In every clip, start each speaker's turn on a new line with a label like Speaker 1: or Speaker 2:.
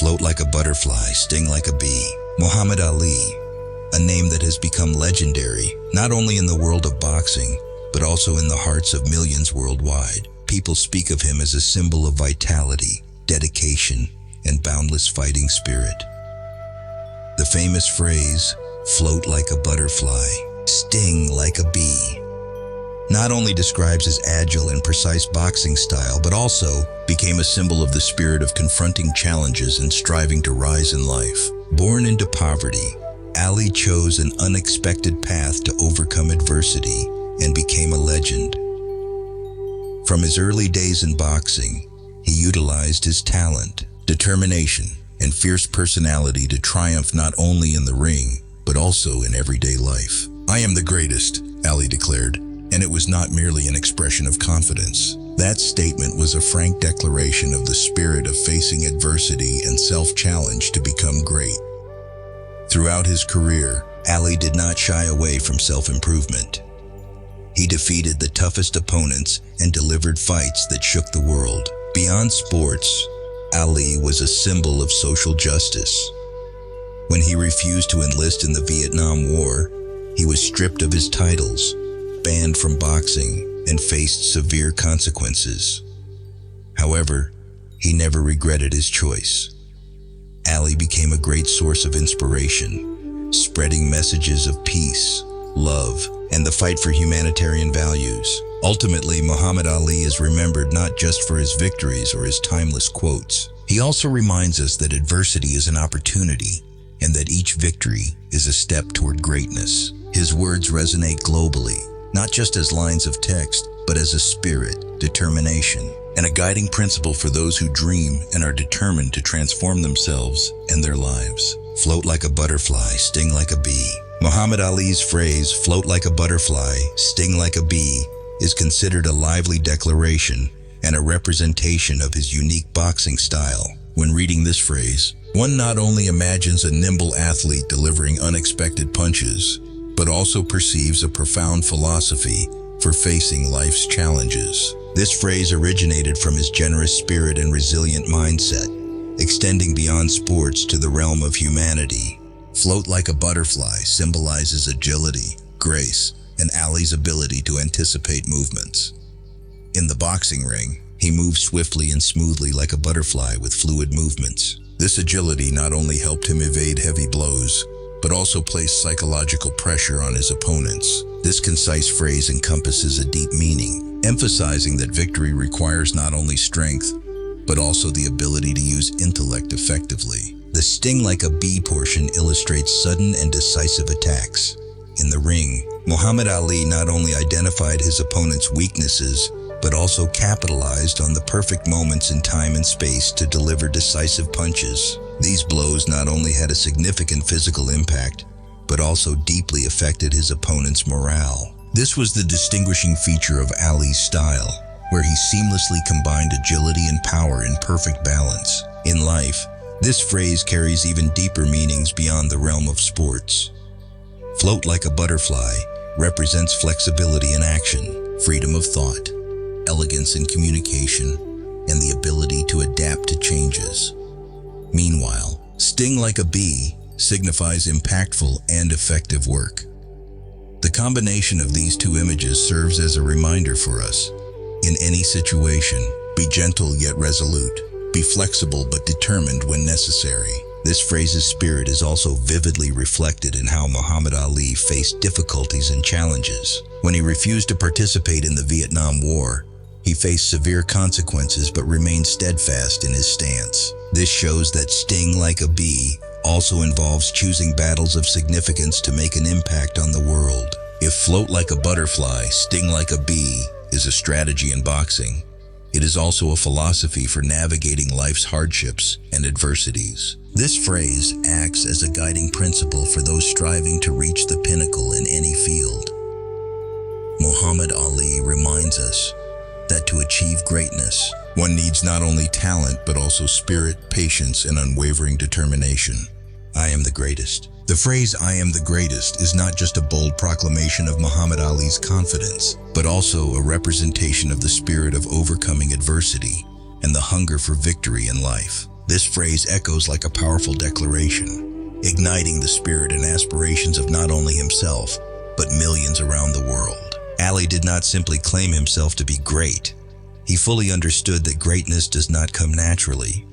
Speaker 1: Float like a butterfly, sting like a bee. Muhammad Ali, a name that has become legendary, not only in the world of boxing, but also in the hearts of millions worldwide. People speak of him as a symbol of vitality, dedication, and boundless fighting spirit. The famous phrase, float like a butterfly, sting like a bee, not only describes his agile and precise boxing style, but also became a symbol of the spirit of confronting challenges and striving to rise in life. Born into poverty, Ali chose an unexpected path to overcome adversity and became a legend. From his early days in boxing, he utilized his talent, determination, and fierce personality to triumph not only in the ring, but also in everyday life. "I am the greatest," Ali declared, and it was not merely an expression of confidence. That statement was a frank declaration of the spirit of facing adversity and self-challenge to become great. Throughout his career, Ali did not shy away from self-improvement. He defeated the toughest opponents and delivered fights that shook the world. Beyond sports, Ali was a symbol of social justice. When he refused to enlist in the Vietnam War, he was stripped of his titles, banned from boxing, and faced severe consequences. However, he never regretted his choice. Ali became a great source of inspiration, spreading messages of peace, love, and the fight for humanitarian values. Ultimately, Muhammad Ali is remembered not just for his victories or his timeless quotes. He also reminds us that adversity is an opportunity, and that each victory is a step toward greatness. His words resonate globally, not just as lines of text, but as a spirit, determination, and a guiding principle for those who dream and are determined to transform themselves and their lives. Float like a butterfly, sting like a bee. Muhammad Ali's phrase, float like a butterfly, sting like a bee, is considered a lively declaration and a representation of his unique boxing style. When reading this phrase, one not only imagines a nimble athlete delivering unexpected punches, but also perceives a profound philosophy for facing life's challenges. This phrase originated from his generous spirit and resilient mindset, extending beyond sports to the realm of humanity. Float like a butterfly symbolizes agility, grace, and Ali's ability to anticipate movements. In the boxing ring, he moves swiftly and smoothly like a butterfly with fluid movements. This agility not only helped him evade heavy blows, but also placed psychological pressure on his opponents. This concise phrase encompasses a deep meaning, emphasizing that victory requires not only strength, but also the ability to use intellect effectively. The sting like a bee portion illustrates sudden and decisive attacks. In the ring, Muhammad Ali not only identified his opponent's weaknesses, but also capitalized on the perfect moments in time and space to deliver decisive punches. These blows not only had a significant physical impact, but also deeply affected his opponent's morale. This was the distinguishing feature of Ali's style, where he seamlessly combined agility and power in perfect balance. In life, this phrase carries even deeper meanings beyond the realm of sports. Float like a butterfly represents flexibility in action, freedom of thought, elegance in communication, and the ability to adapt to changes. Meanwhile, sting like a bee signifies impactful and effective work. The combination of these two images serves as a reminder for us. In any situation, be gentle yet resolute. Be flexible but determined when necessary. This phrase's spirit is also vividly reflected in how Muhammad Ali faced difficulties and challenges. When he refused to participate in the Vietnam War, he faced severe consequences but remained steadfast in his stance. This shows that sting like a bee also involves choosing battles of significance to make an impact on the world. If float like a butterfly, sting like a bee is a strategy in boxing, it is also a philosophy for navigating life's hardships and adversities. This phrase acts as a guiding principle for those striving to reach the pinnacle in any field. Muhammad Ali reminds us that to achieve greatness, one needs not only talent but also spirit, patience, and unwavering determination. I am the greatest. The phrase, "I am the greatest," is not just a bold proclamation of Muhammad Ali's confidence, but also a representation of the spirit of overcoming adversity and the hunger for victory in life. This phrase echoes like a powerful declaration, igniting the spirit and aspirations of not only himself, but millions around the world. Ali did not simply claim himself to be great. He fully understood that greatness does not come naturally.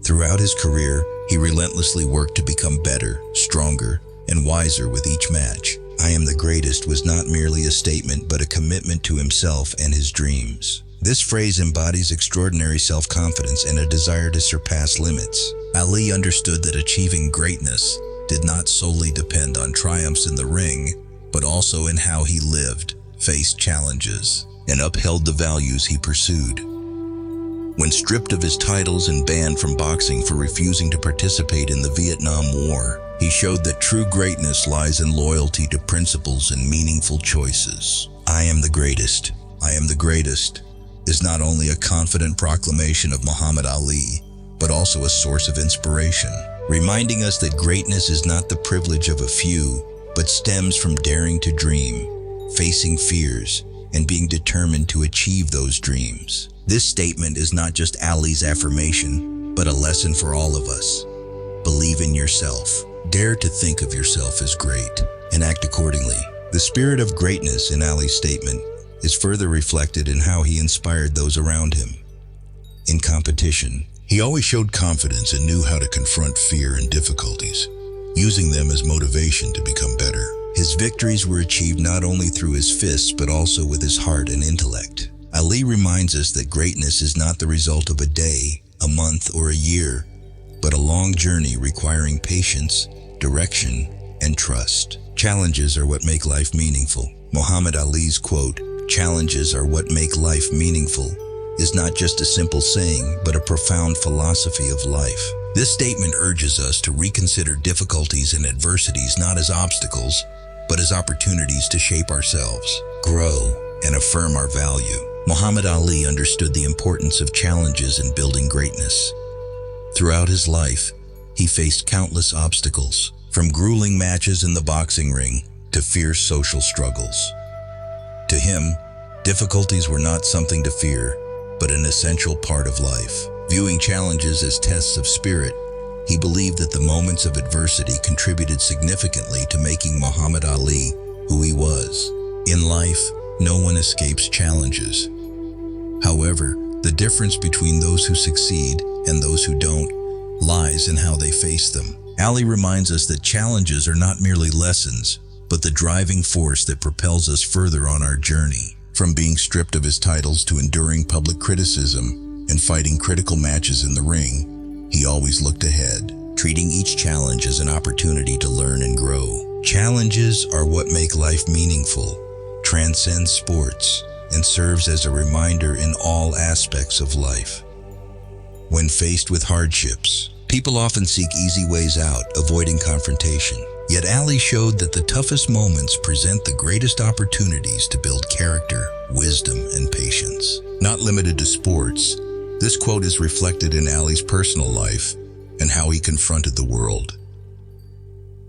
Speaker 1: Throughout his career, he relentlessly worked to become better, stronger, and wiser with each match. "I am the greatest" was not merely a statement, but a commitment to himself and his dreams. This phrase embodies extraordinary self-confidence and a desire to surpass limits. Ali understood that achieving greatness did not solely depend on triumphs in the ring, but also in how he lived, faced challenges, and upheld the values he pursued. When stripped of his titles and banned from boxing for refusing to participate in the Vietnam War, he showed that true greatness lies in loyalty to principles and meaningful choices. "I am the greatest, I am the greatest" is not only a confident proclamation of Muhammad Ali, but also a source of inspiration, reminding us that greatness is not the privilege of a few, but stems from daring to dream, facing fears, and being determined to achieve those dreams. This statement is not just Ali's affirmation, but a lesson for all of us. Believe in yourself. Dare to think of yourself as great, and act accordingly. The spirit of greatness in Ali's statement is further reflected in how he inspired those around him. In competition, he always showed confidence and knew how to confront fear and difficulties, using them as motivation to become better. His victories were achieved not only through his fists, but also with his heart and intellect. Ali reminds us that greatness is not the result of a day, a month, or a year, but a long journey requiring patience, direction, and trust. Challenges are what make life meaningful. Muhammad Ali's quote, "Challenges are what make life meaningful," is not just a simple saying, but a profound philosophy of life. This statement urges us to reconsider difficulties and adversities not as obstacles, but as opportunities to shape ourselves, grow, and affirm our value. Muhammad Ali understood the importance of challenges in building greatness. Throughout his life, he faced countless obstacles, from grueling matches in the boxing ring to fierce social struggles. To him, difficulties were not something to fear, but an essential part of life. Viewing challenges as tests of spirit, he believed that the moments of adversity contributed significantly to making Muhammad Ali who he was. In life, no one escapes challenges. However, the difference between those who succeed and those who don't lies in how they face them. Ali reminds us that challenges are not merely lessons, but the driving force that propels us further on our journey. From being stripped of his titles to enduring public criticism and fighting critical matches in the ring, he always looked ahead, treating each challenge as an opportunity to learn and grow. Challenges are what make life meaningful, transcend sports, and serves as a reminder in all aspects of life. When faced with hardships, people often seek easy ways out, avoiding confrontation. Yet Ali showed that the toughest moments present the greatest opportunities to build character, wisdom, and patience. Not limited to sports, this quote is reflected in Ali's personal life and how he confronted the world.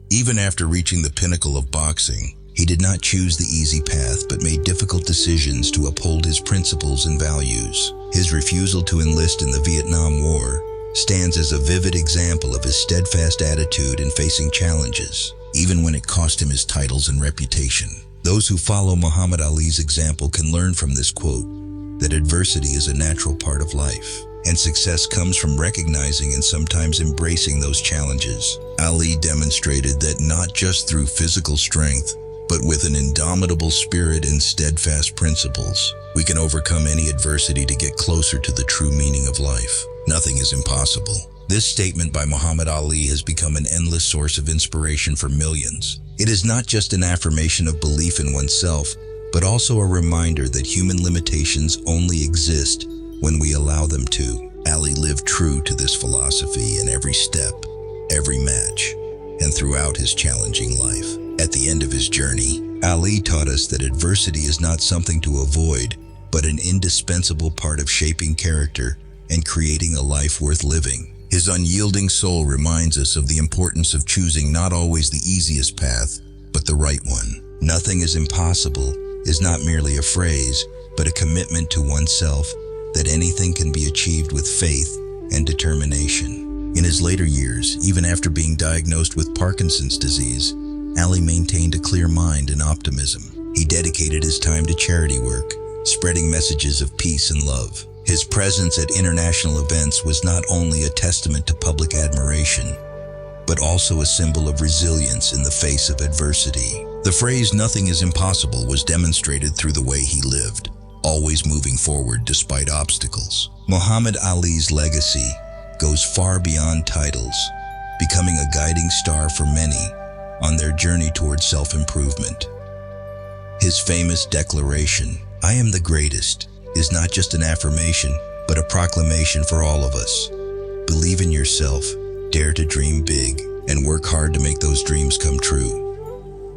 Speaker 1: Even after reaching the pinnacle of boxing, he did not choose the easy path but made difficult decisions to uphold his principles and values. His refusal to enlist in the Vietnam War stands as a vivid example of his steadfast attitude in facing challenges, even when it cost him his titles and reputation. Those who follow Muhammad Ali's example can learn from this quote that adversity is a natural part of life, and success comes from recognizing and sometimes embracing those challenges. Ali demonstrated that not just through physical strength, but with an indomitable spirit and steadfast principles, we can overcome any adversity to get closer to the true meaning of life. Nothing is impossible. This statement by Muhammad Ali has become an endless source of inspiration for millions. It is not just an affirmation of belief in oneself, but also a reminder that human limitations only exist when we allow them to. Ali lived true to this philosophy in every step, every match, and throughout his challenging life. At the end of his journey, Ali taught us that adversity is not something to avoid, but an indispensable part of shaping character and creating a life worth living. His unyielding soul reminds us of the importance of choosing not always the easiest path, but the right one. "Nothing is impossible" is not merely a phrase, but a commitment to oneself that anything can be achieved with faith, and determination. In his later years, even after being diagnosed with Parkinson's disease, Ali maintained a clear mind and optimism. He dedicated his time to charity work, spreading messages of peace and love. His presence at international events was not only a testament to public admiration, but also a symbol of resilience in the face of adversity. The phrase "nothing is impossible" was demonstrated through the way he lived, always moving forward despite obstacles. Muhammad Ali's legacy goes far beyond titles, becoming a guiding star for many on their journey towards self-improvement. His famous declaration, "I am the greatest," is not just an affirmation, but a proclamation for all of us. Believe in yourself, dare to dream big, and work hard to make those dreams come true.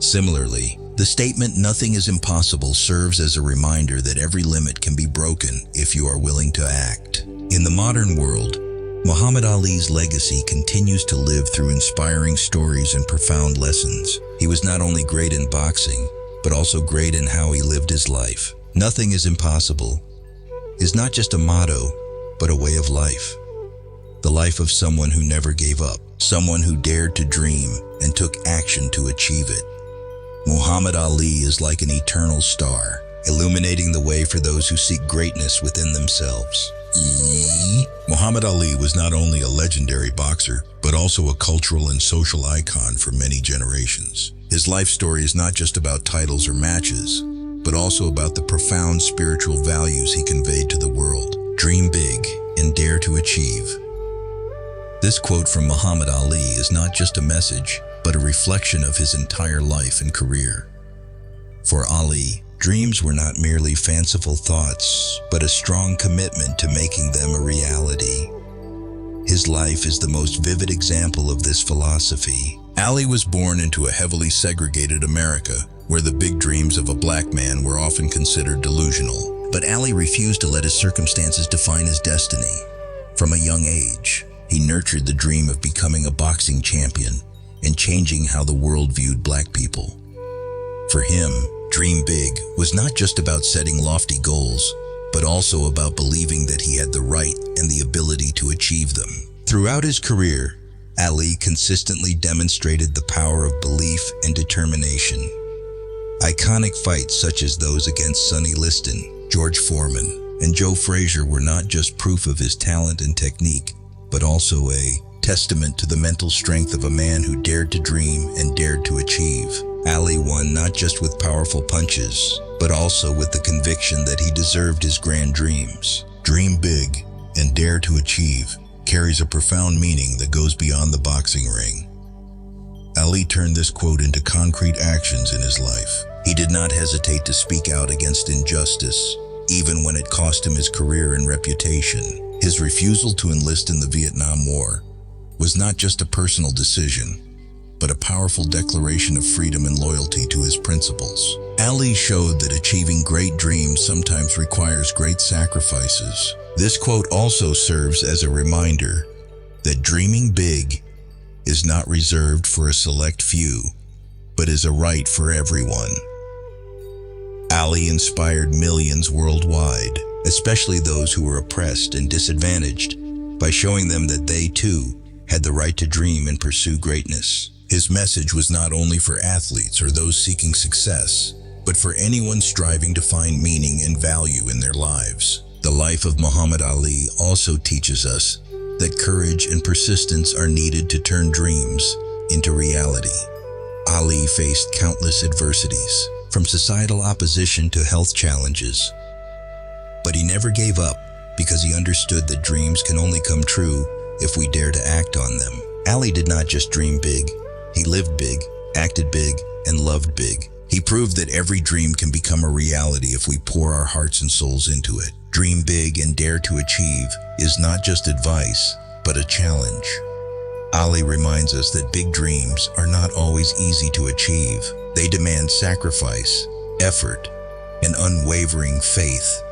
Speaker 1: Similarly, the statement "nothing is impossible" serves as a reminder that every limit can be broken if you are willing to act. In the modern world, Muhammad Ali's legacy continues to live through inspiring stories and profound lessons. He was not only great in boxing, but also great in how he lived his life. "Nothing is impossible" is not just a motto, but a way of life. The life of someone who never gave up, someone who dared to dream and took action to achieve it. Muhammad Ali is like an eternal star, illuminating the way for those who seek greatness within themselves.
Speaker 2: Muhammad Ali was not only a legendary boxer, but also a cultural and social icon for many generations. His life story is not just about titles or matches, but also about the profound spiritual values he conveyed to the world. Dream big and dare to achieve. This quote from Muhammad Ali is not just a message, but a reflection of his entire life and career. For Ali, dreams were not merely fanciful thoughts, but a strong commitment to making them a reality. His life is the most vivid example of this philosophy. Ali was born into a heavily segregated America, where the big dreams of a black man were often considered delusional. But Ali refused to let his circumstances define his destiny. From a young age, he nurtured the dream of becoming a boxing champion and changing how the world viewed black people. For him, dream big was not just about setting lofty goals, but also about believing that he had the right and the ability to achieve them. Throughout his career, Ali consistently demonstrated the power of belief and determination. Iconic fights such as those against Sonny Liston, George Foreman, and Joe Frazier were not just proof of his talent and technique, but also a testament to the mental strength of a man who dared to dream and dared to achieve. Ali won not just with powerful punches, but also with the conviction that he deserved his grand dreams. Dream big and dare to achieve carries a profound meaning that goes beyond the boxing ring. Ali turned this quote into concrete actions in his life. He did not hesitate to speak out against injustice, even when it cost him his career and reputation. His refusal to enlist in the Vietnam War was not just a personal decision, but a powerful declaration of freedom and loyalty to his principles. Ali showed that achieving great dreams sometimes requires great sacrifices. This quote also serves as a reminder that dreaming big is not reserved for a select few, but is a right for everyone. Ali inspired millions worldwide, especially those who were oppressed and disadvantaged, by showing them that they too had the right to dream and pursue greatness. His message was not only for athletes or those seeking success, but for anyone striving to find meaning and value in their lives. The life of Muhammad Ali also teaches us that courage and persistence are needed to turn dreams into reality. Ali faced countless adversities, from societal opposition to health challenges, but he never gave up because he understood that dreams can only come true if we dare to act on them. Ali did not just dream big, he lived big, acted big, and loved big. He proved that every dream can become a reality if we pour our hearts and souls into it. Dream big and dare to achieve is not just advice, but a challenge. Ali reminds us that big dreams are not always easy to achieve. They demand sacrifice, effort, and unwavering faith.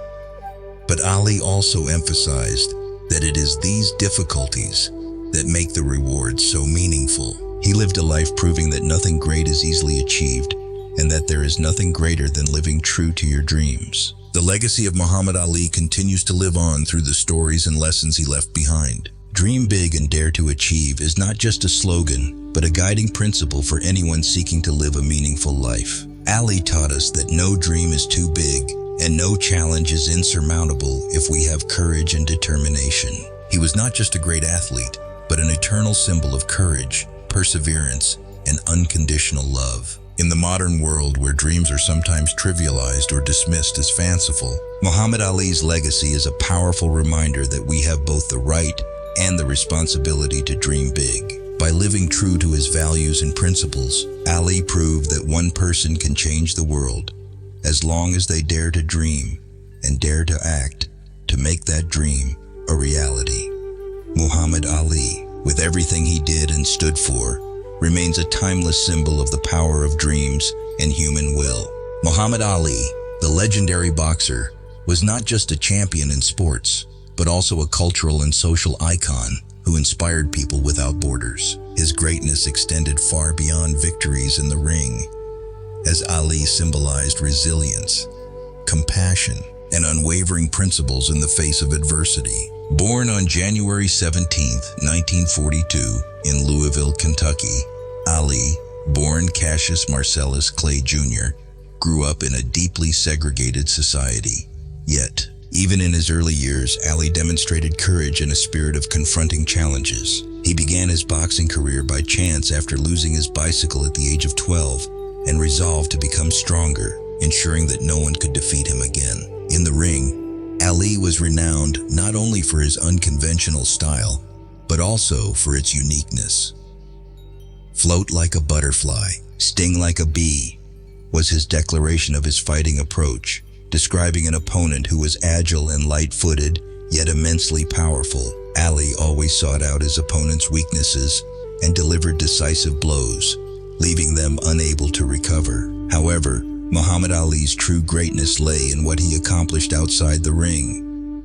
Speaker 2: But Ali also emphasized that it is these difficulties that make the rewards so meaningful. He lived a life proving that nothing great is easily achieved, and that there is nothing greater than living true to your dreams. The legacy of Muhammad Ali continues to live on through the stories and lessons he left behind. Dream big and dare to achieve is not just a slogan, but a guiding principle for anyone seeking to live a meaningful life. Ali taught us that no dream is too big and no challenge is insurmountable if we have courage and determination. He was not just a great athlete, but an eternal symbol of courage, perseverance, and unconditional love. In the modern world where dreams are sometimes trivialized or dismissed as fanciful, Muhammad Ali's legacy is a powerful reminder that we have both the right and the responsibility to dream big. By living true to his values and principles, Ali proved that one person can change the world as long as they dare to dream and dare to act to make that dream a reality. Muhammad Ali, with everything he did and stood for, remains a timeless symbol of the power of dreams and human will. Muhammad Ali, the legendary boxer, was not just a champion in sports, but also a cultural and social icon who inspired people without borders. His greatness extended far beyond victories in the ring, as Ali symbolized resilience, compassion, and unwavering principles in the face of adversity. Born on January 17, 1942, in Louisville, Kentucky, Ali, born Cassius Marcellus Clay Jr., grew up in a deeply segregated society. Yet, even in his early years, Ali demonstrated courage and a spirit of confronting challenges. He began his boxing career by chance after losing his bicycle at the age of 12 and resolved to become stronger, ensuring that no one could defeat him again. In the ring, Ali was renowned not only for his unconventional style, but also for its uniqueness. "Float like a butterfly, sting like a bee," was his declaration of his fighting approach, describing an opponent who was agile and light-footed, yet immensely powerful. Ali always sought out his opponent's weaknesses and delivered decisive blows, leaving them unable to recover. However, Muhammad Ali's true greatness lay in what he accomplished outside the ring.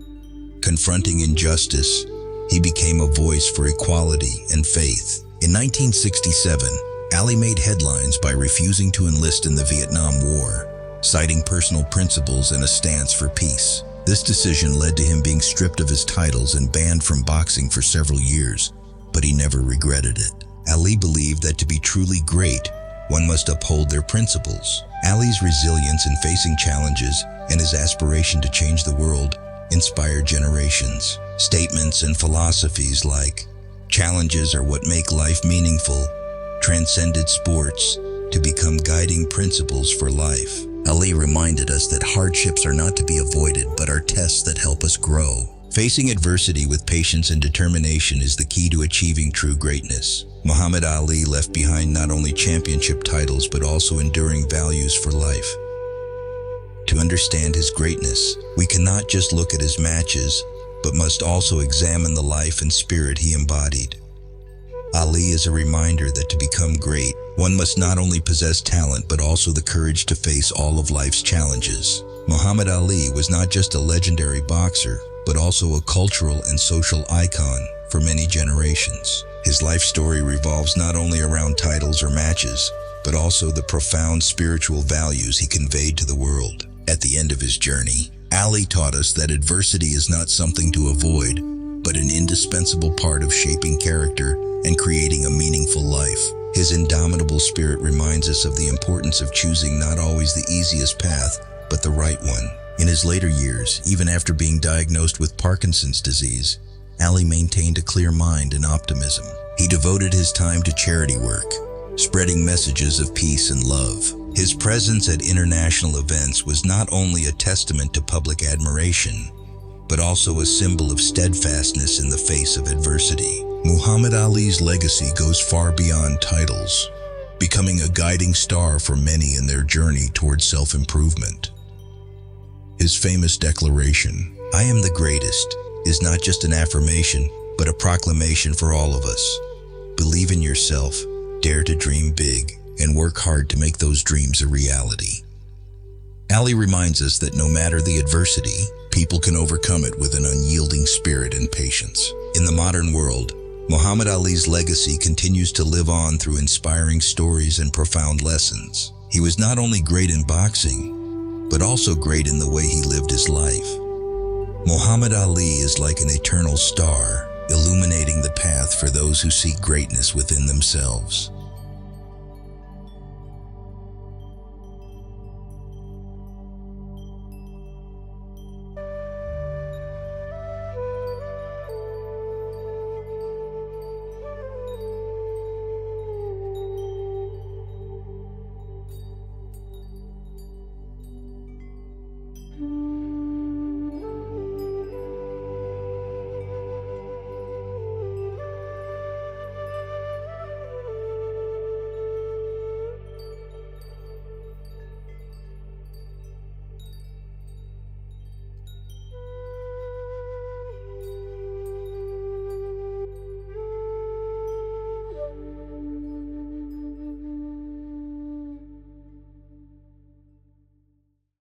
Speaker 2: Confronting injustice, he became a voice for equality and faith. In 1967, Ali made headlines by refusing to enlist in the Vietnam War, citing personal principles and a stance for peace. This decision led to him being stripped of his titles and banned from boxing for several years, but he never regretted it. Ali believed that to be truly great, one must uphold their principles. Ali's resilience in facing challenges and his aspiration to change the world inspired generations. Statements and philosophies like, "Challenges are what make life meaningful," transcended sports to become guiding principles for life. Ali reminded us that hardships are not to be avoided, but are tests that help us grow. Facing adversity with patience and determination is the key to achieving true greatness. Muhammad Ali left behind not only championship titles, but also enduring values for life. To understand his greatness, we cannot just look at his matches, but must also examine the life and spirit he embodied. Ali is a reminder that to become great, one must not only possess talent, but also the courage to face all of life's challenges. Muhammad Ali was not just a legendary boxer, but also a cultural and social icon for many generations. His life story revolves not only around titles or matches, but also the profound spiritual values he conveyed to the world. At the end of his journey, Ali taught us that adversity is not something to avoid, but an indispensable part of shaping character and creating a meaningful life. His indomitable spirit reminds us of the importance of choosing not always the easiest path, but the right one. In his later years, even after being diagnosed with Parkinson's disease, Ali maintained a clear mind and optimism. He devoted his time to charity work, spreading messages of peace and love. His presence at international events was not only a testament to public admiration, but also a symbol of steadfastness in the face of adversity. Muhammad Ali's legacy goes far beyond titles, becoming a guiding star for many in their journey towards self-improvement. His famous declaration, "I am the greatest," is not just an affirmation, but a proclamation for all of us. Believe in yourself, dare to dream big, and work hard to make those dreams a reality. Ali reminds us that no matter the adversity, people can overcome it with an unyielding spirit and patience. In the modern world, Muhammad Ali's legacy continues to live on through inspiring stories and profound lessons. He was not only great in boxing,
Speaker 1: but also great in the way he lived his life. Muhammad Ali is like an eternal star, illuminating the path for those who seek greatness within themselves.